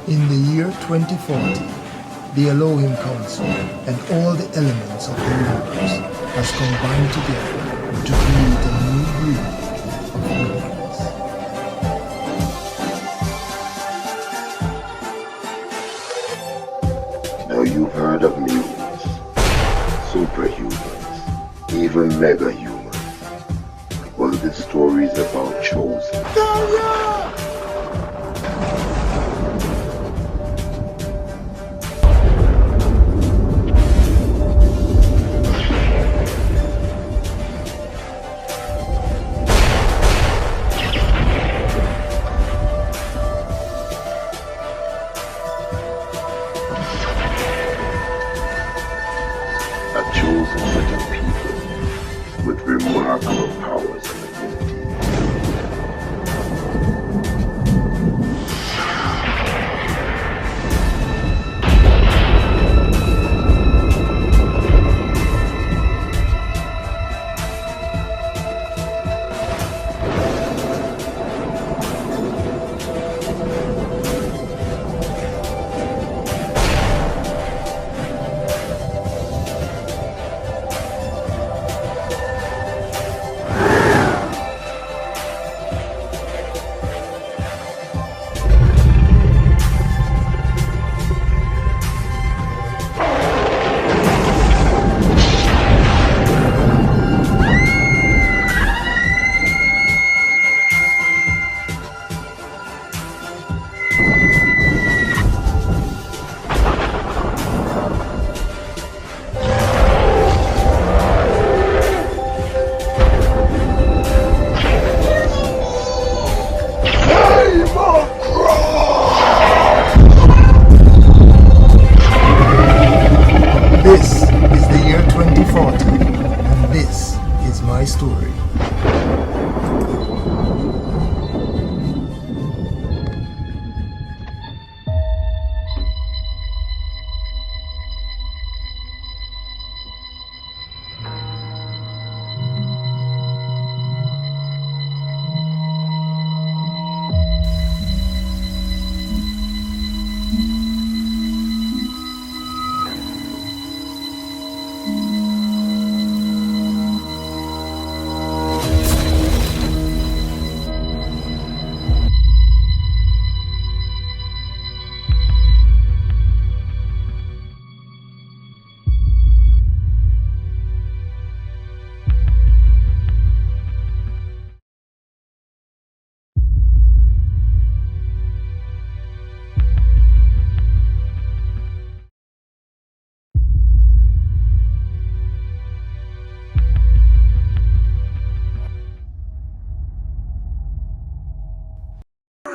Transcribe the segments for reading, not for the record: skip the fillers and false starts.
In the year 2040, the Elohim Council and all the elements of the universe has combined together to create a new breed of humans. Now you've heard of mutants, superhumans, even mega-humans. Well, this story is about chosen. Chosen set of people with remarkable powers and abilities. This is the year 2040, and this is my story.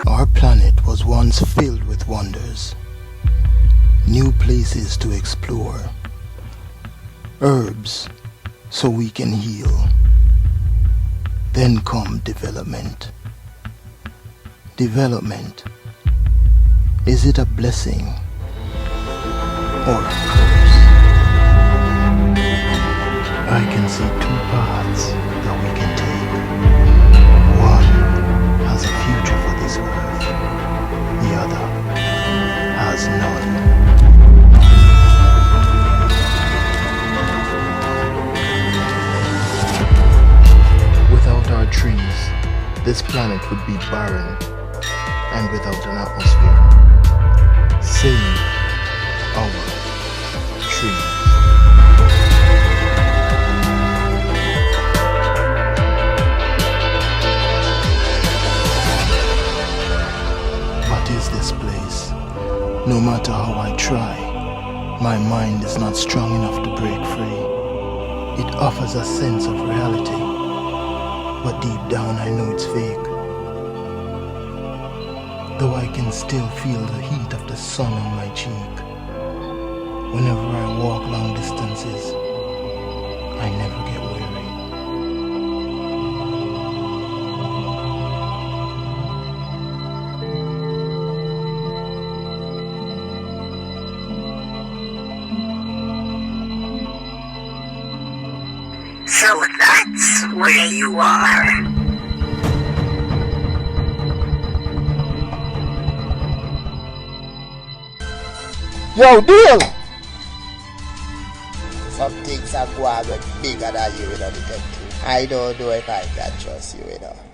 Our planet was once filled with wonders, new places to explore, herbs so we can heal. Then come development. Development, is it a blessing or a curse? I can see two paths that we can take. One has a future for this earth, the other has none. Without our trees, this planet would be barren and without an atmosphere. Save our trees. What is this place? No matter how I try, my mind is not strong enough to break free. It offers a sense of reality, but deep down I know it's fake. Though I can still feel the heat of the sun on my cheek. Whenever I walk long distances, I never get weary. So that's where you are. Yo, deal! Some things are going to get bigger than you, detective. I don't know if I can trust you,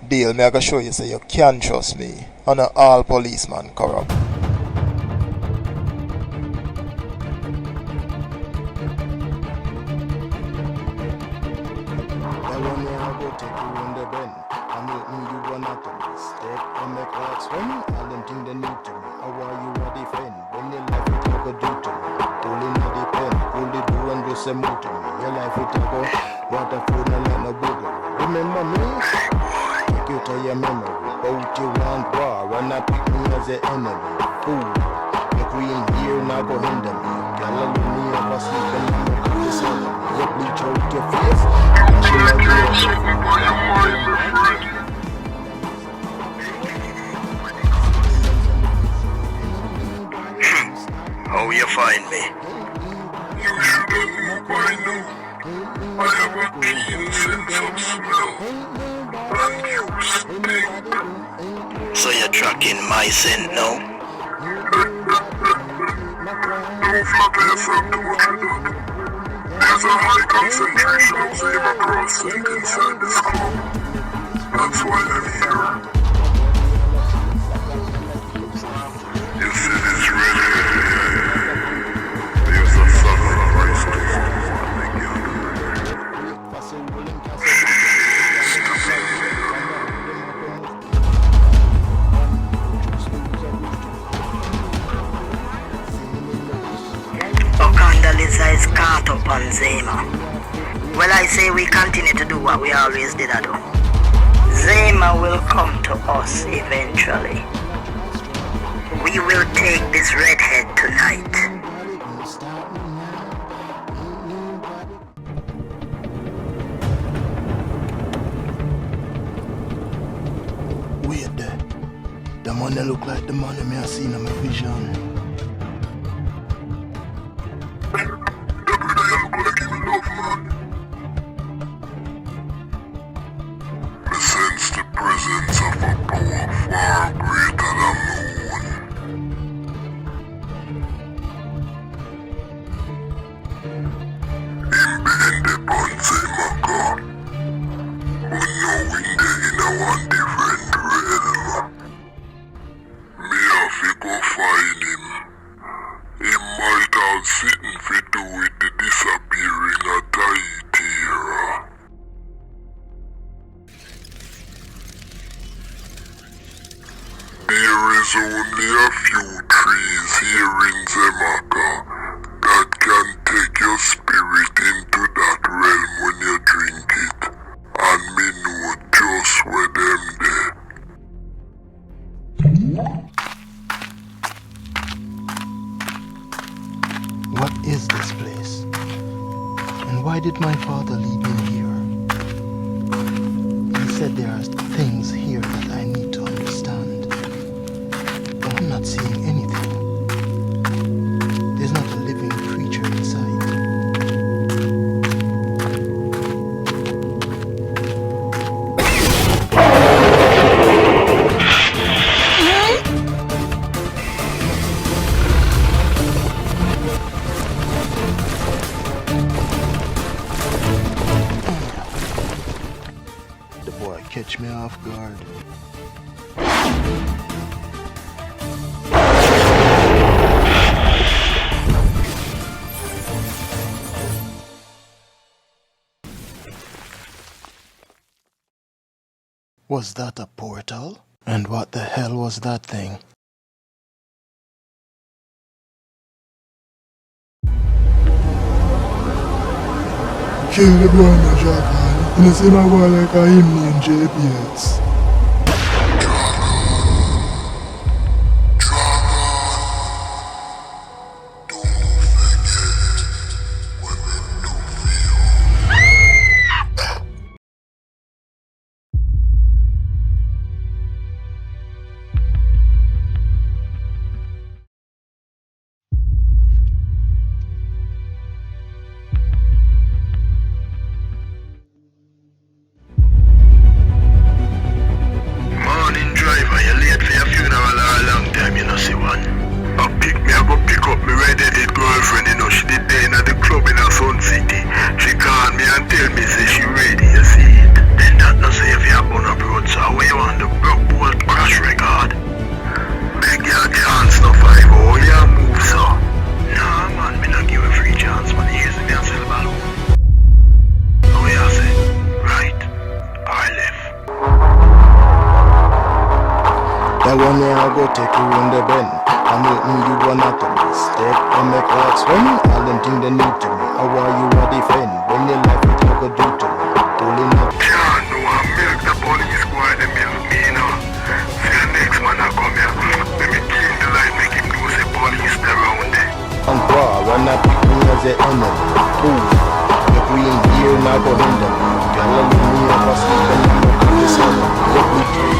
Deal, me I can show you so you can trust me. And all policemen corrupt. Your life will take out waterfall and let no booger. Remember me? Take you to your memory. Bout you want war and not pick me as the enemy. Fool, the queen here now go hinder me. Girl, I love me ever sleep and I'm not the sun. You bleach out your face. She love you. Something by your mind, my friend. How you find me? You should have known by now. I have a keen sense of smell and you stink. So you're tracking my scent now? Don't flatter yourself too much with that. There's a high concentration of Xayma Cross scent inside this club. That's why I'm here. You see this ready? There's a sacrifice to someone again. Okandaliza is caught up on Xayma. Well, I say we continue to do what we always did do. Xayma will come to us eventually. We will take this redhead tonight. Wait there. The man that look like the man that me I seen in my vision. I sense the presence of a power far greater than my own. Him being the Xayma God, but knowing they in a one different realm. Me have to go find him. He might have sitting for do with the disappearing of Tahitiara. There is only a few trees here in Zemaka that can take your spirit into that realm when you drink it, and me know just where them there. What is this place? And why did my father lead me here? He said there are things here that I need to understand. But I'm not seeing anything. There's not a living creature inside. The boy catch me off guard. Was that a portal? And what the hell was that thing? Kill the boy, my Japan. You see my boy like a him named JPX. Morning driver, you late for your funeral or a long time, you know see one. I go pick up my red-headed girlfriend, you know, she did there in the club in Sun City. She called me and tell me, say she ready, you see it. Then that no say if you have on a road, so where you want the broke bolt crash record? Beg your chance, no 5-0, you move, so. Nah, man, me not give a free chance, man, you hear me and sell balloon. So what you say? Right, or left? That one day I go take you in the bend. I make me you one at the mistake. I make like swim. All them things they need to me. How are you a defend? When your life it you go do to me. Pulling up. Can't no one milk the police squad them milk me, you know. See the next man I come here. Let me keep the light, make him know say police around there. And bar when I pick me as an enemy. Ooh, the green gear now go hinder me. Girl, I leave me up a sleep and I'm up in the sun. Let me through.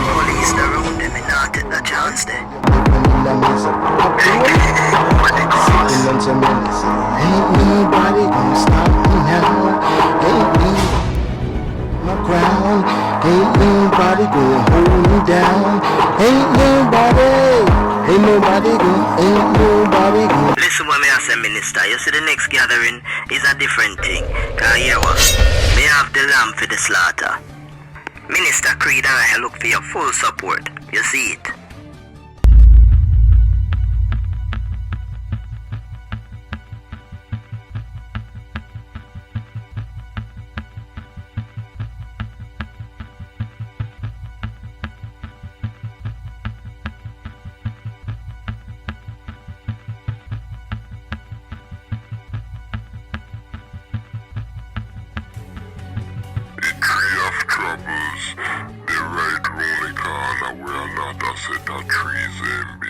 Police around them and not take the chance there. Ain't nobody gonna stop me now. Ain't me my crown. Ain't nobody gonna hold me down. Ain't nobody gonna. Listen what me I say, Minister. You see the next gathering is a different thing. Cause here what? Me have the lamb for the slaughter. Minister Creed and I look for your full support. You see it? The tree of troubles, the right rolling corner where another set of trees and be.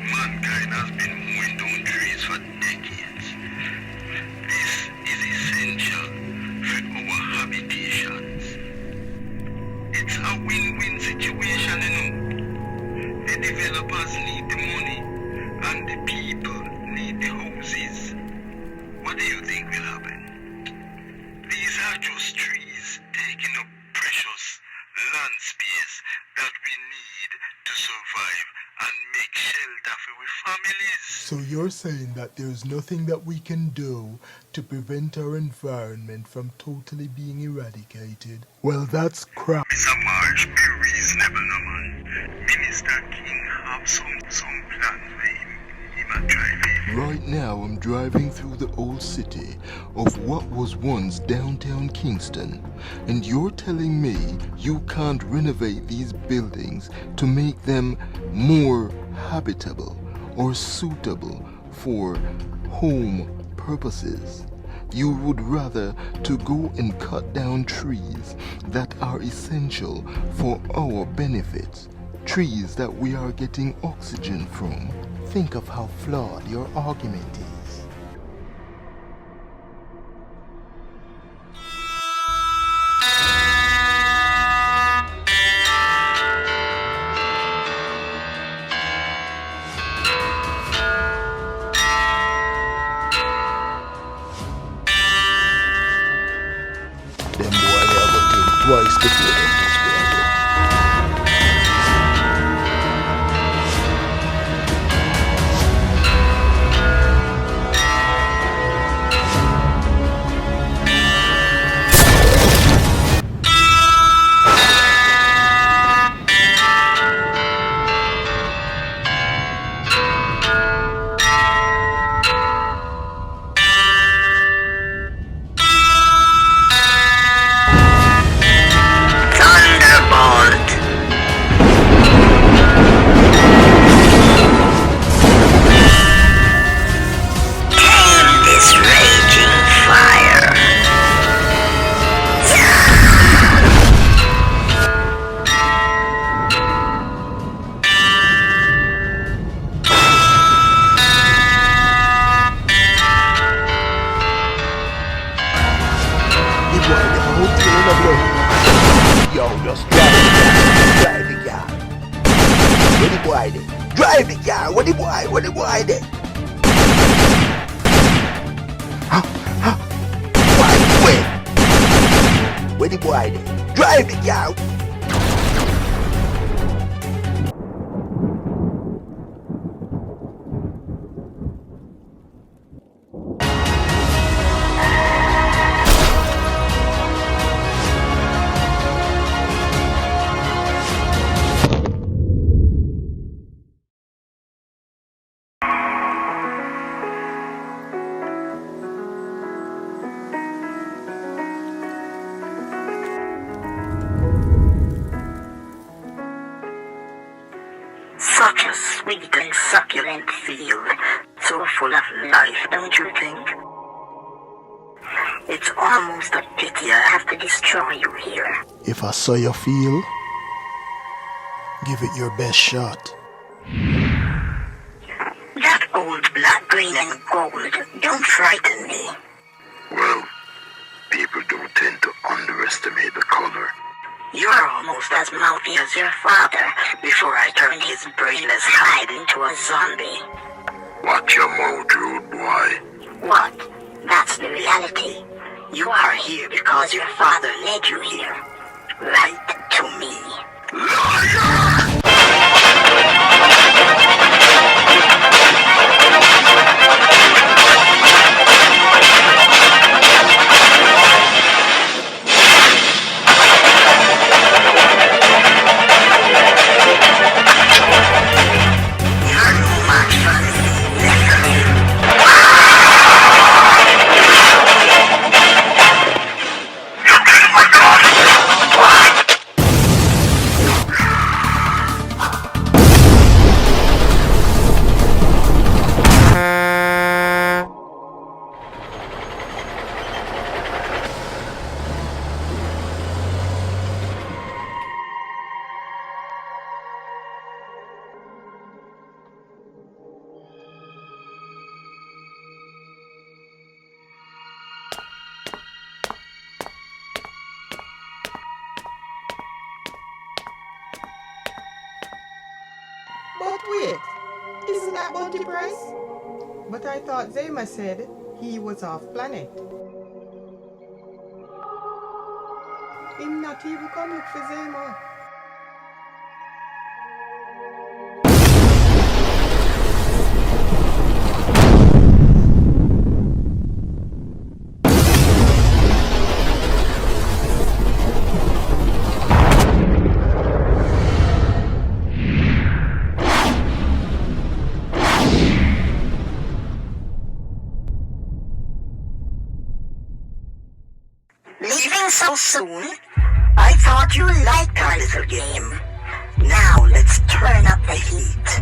Mankind has been mowing down trees for decades. This is essential for our habitations. It's a win-win situation, you know. The developers need the money and the people need the houses. What do you think will happen? These are just trees taking up precious land space that we need to survive and make shelter for our families. So you're saying that there's nothing that we can do to prevent our environment from totally being eradicated? Well, that's crap. Mr. March, be reasonable, no man. Minister King have some plans for him and drive him. Right now I'm driving through the old city of what was once downtown Kingston, and you're telling me you can't renovate these buildings to make them more habitable or suitable for home purposes. You would rather to go and cut down trees that are essential for our benefit, trees that we are getting oxygen from. Think of how flawed your argument is. Them boy never think twice before them this way. Yo, just drive the car. Where the boy there? Drive the car. Where the boy there? Wait. Where the boy there? Drive the car. Such a sweet and succulent field, so full of life, don't you think? It's almost a pity I have to destroy you here. If I saw your field, give it your best shot. That old black, green and gold don't frighten me. Well, people don't tend to underestimate the color. You're almost as mouthy as your father before I turned his brainless hide into a zombie. Watch your mouth, rude boy. What? That's the reality. You are here because your father led you here. Right to me. Liar! But wait, isn't that Bounty Price? But I thought Xayma said he was off planet. Him not even come look for Xayma. Leaving so soon? I thought you liked our little game. Now let's turn up the heat.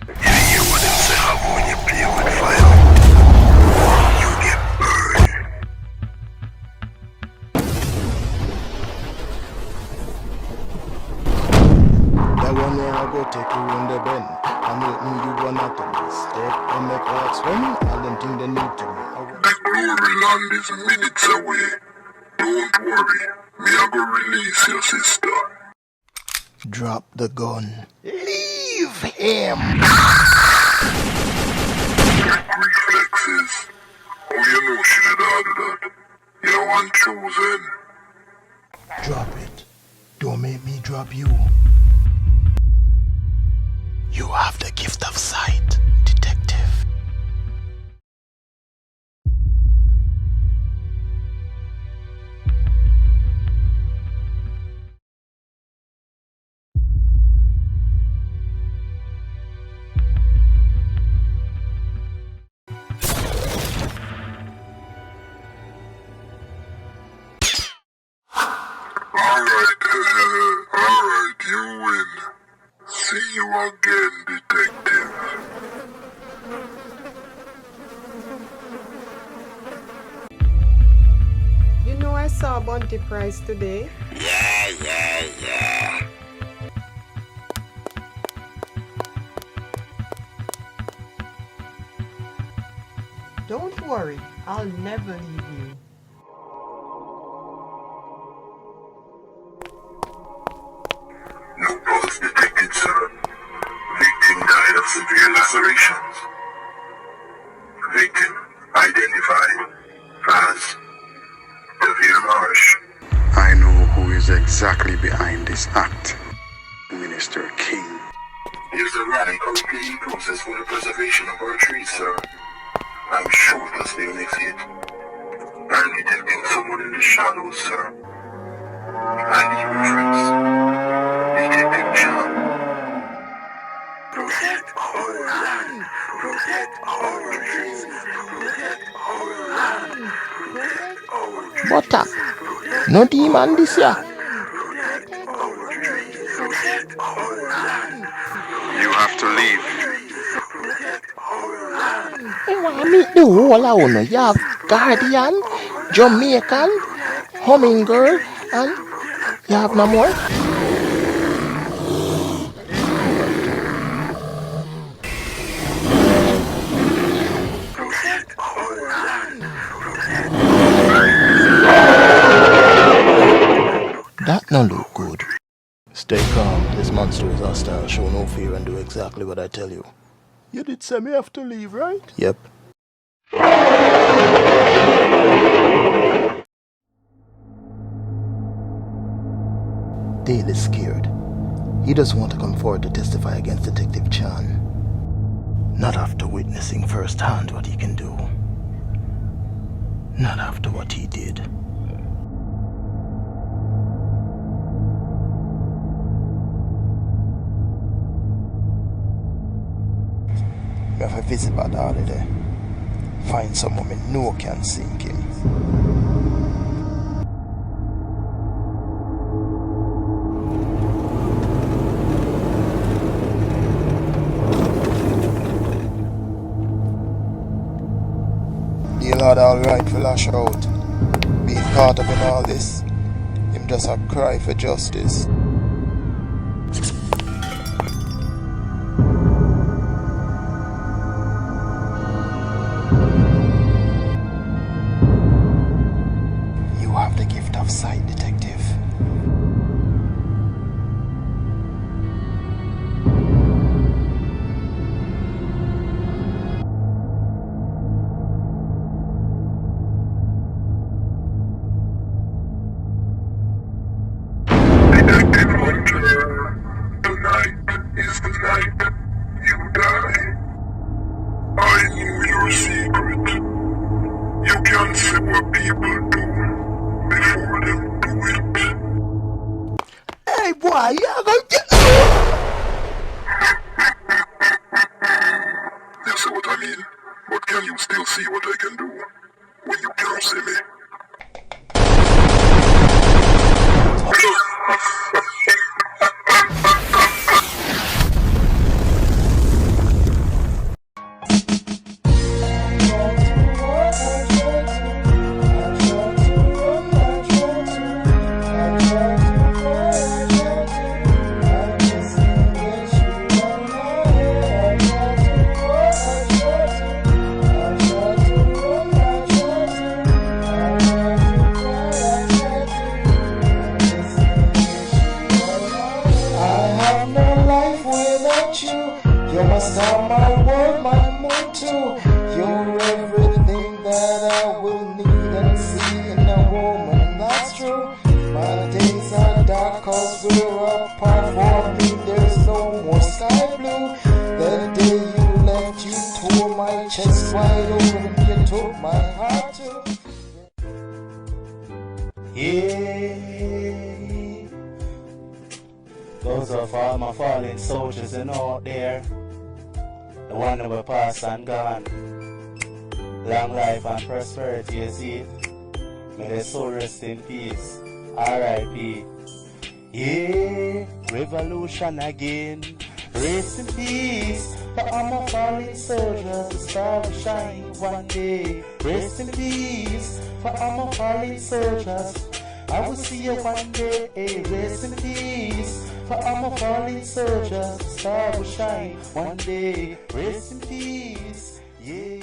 You hear what them say happen when you play with fire? You get burned. That one day I go take you round the bend. I'm letting you run out of this. Step on the clock swim, all them things they need to me. The glory land is minutes away. Don't worry, me I go release your sister. Drop the gun. Leave him. Reflexes. Oh, you know she did all that. You're one chosen. Drop it. Don't make me drop you. You have the gift of sight, detective. Alright, you win. See you again, detective. You know I saw Bounty Price today. Yeah. Don't worry, I'll never leave you. Severe lacerations. Victim identified as Devere Marsh. I know who is exactly behind this act, Minister King. Here's the radical PE process for the preservation of our trees, sir. I'm sure it'll stay next hit. I'm detecting someone in the shadows, sir. And he reference Detective John. Protect our land. Protect our trees. Protect our land. Protect our trees. Butter. No demon this year. Protect our trees. Protect our land. You have to leave. Protect our land. I want to meet the whole of you. You have Guardian, Jamaican, Hummingbird, and you have no more? Protect our land. That no look good. Stay calm. This monster is hostile. Show no fear and do exactly what I tell you. You did say me have to leave, right? Yep. Dale is scared. He doesn't want to come forward to testify against Detective Chan. Not after witnessing firsthand what he can do. Not after what he did. I have a visit by the holiday. Find someone me know can sink him. The Lord alright for lash out. Being caught up in all this, him just a cry for justice. You have the gift of sight, detective. Detective Hunter, tonight is the night you die. I knew your secret. You can't see what people do before them do it. Hey boy, you're gonna get You see what I mean? But can you still see what I can do when you can't see me? You're my star, my world, my moon too. You're everything that I will need and see in a woman, that's true. My days are dark cause we're apart. For me there's no more sky blue. The day you left, you tore my chest wide open. You took my heart too. Yeah. Those of all my fallen soldiers and out there, the one that were past and gone. Long life and prosperity, you see. May their soul rest in peace. R.I.P. Yeah, revolution again. Rest in peace for all my fallen soldiers. The star will shine one day. Rest in peace for all my fallen soldiers. I will see you one day. Rest in peace for all my fallen soldiers. The star will shine one day. Rest in peace. Yeah.